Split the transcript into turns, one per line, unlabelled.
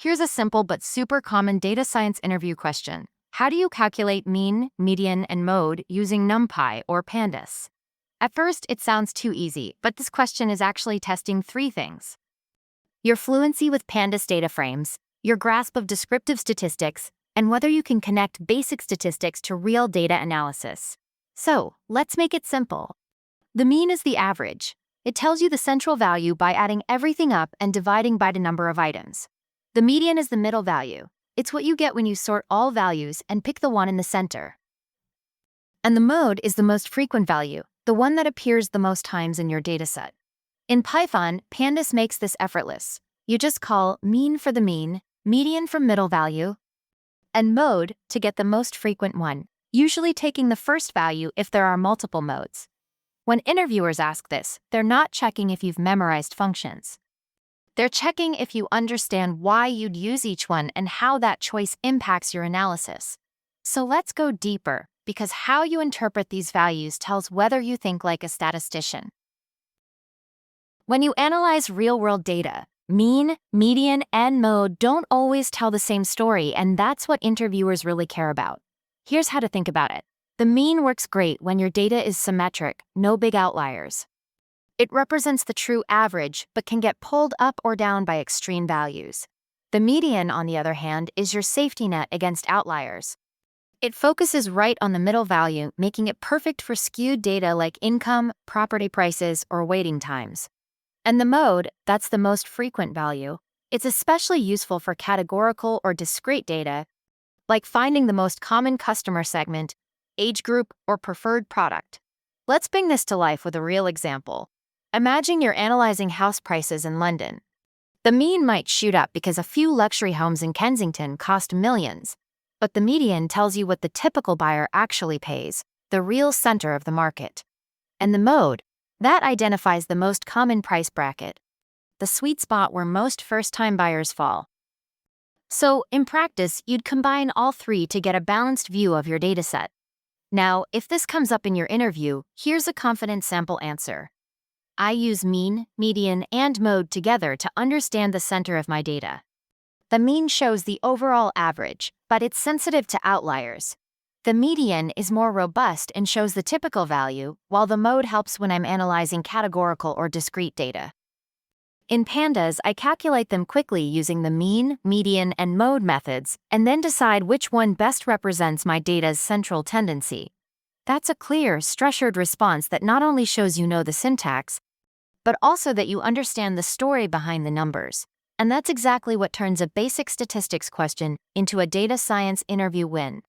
Here's a simple but super common data science interview question. How do you calculate mean, median, and mode using NumPy or Pandas? At first, it sounds too easy, but this question is actually testing three things: your fluency with Pandas data frames, your grasp of descriptive statistics, and whether you can connect basic statistics to real data analysis. So, let's make it simple. The mean is the average. It tells you the central value by adding everything up and dividing by the number of items. The median is the middle value. It's what you get when you sort all values and pick the one in the center. And the mode is the most frequent value, the one that appears the most times in your dataset. In Python, Pandas makes this effortless. You just call mean for the mean, median for middle value, and mode to get the most frequent one, usually taking the first value if there are multiple modes. When interviewers ask this, they're not checking if you've memorized functions. They're checking if you understand why you'd use each one and how that choice impacts your analysis. So let's go deeper, because how you interpret these values tells whether you think like a statistician. When you analyze real-world data, mean, median, and mode don't always tell the same story, and that's what interviewers really care about. Here's how to think about it. The mean works great when your data is symmetric, no big outliers. It represents the true average, but can get pulled up or down by extreme values. The median, on the other hand, is your safety net against outliers. It focuses right on the middle value, making it perfect for skewed data like income, property prices, or waiting times. And the mode, that's the most frequent value. It's especially useful for categorical or discrete data, like finding the most common customer segment, age group, or preferred product. Let's bring this to life with a real example. Imagine you're analyzing house prices in London. The mean might shoot up because a few luxury homes in Kensington cost millions, but the median tells you what the typical buyer actually pays, the real center of the market. And the mode, that identifies the most common price bracket, the sweet spot where most first-time buyers fall. So, in practice, you'd combine all three to get a balanced view of your dataset. Now, if this comes up in your interview, here's a confident sample answer. I use mean, median, and mode together to understand the center of my data. The mean shows the overall average, but it's sensitive to outliers. The median is more robust and shows the typical value, while the mode helps when I'm analyzing categorical or discrete data. In Pandas, I calculate them quickly using the mean, median, and mode methods, and then decide which one best represents my data's central tendency. That's a clear, structured response that not only shows you know the syntax, but also that you understand the story behind the numbers. And that's exactly what turns a basic statistics question into a data science interview win.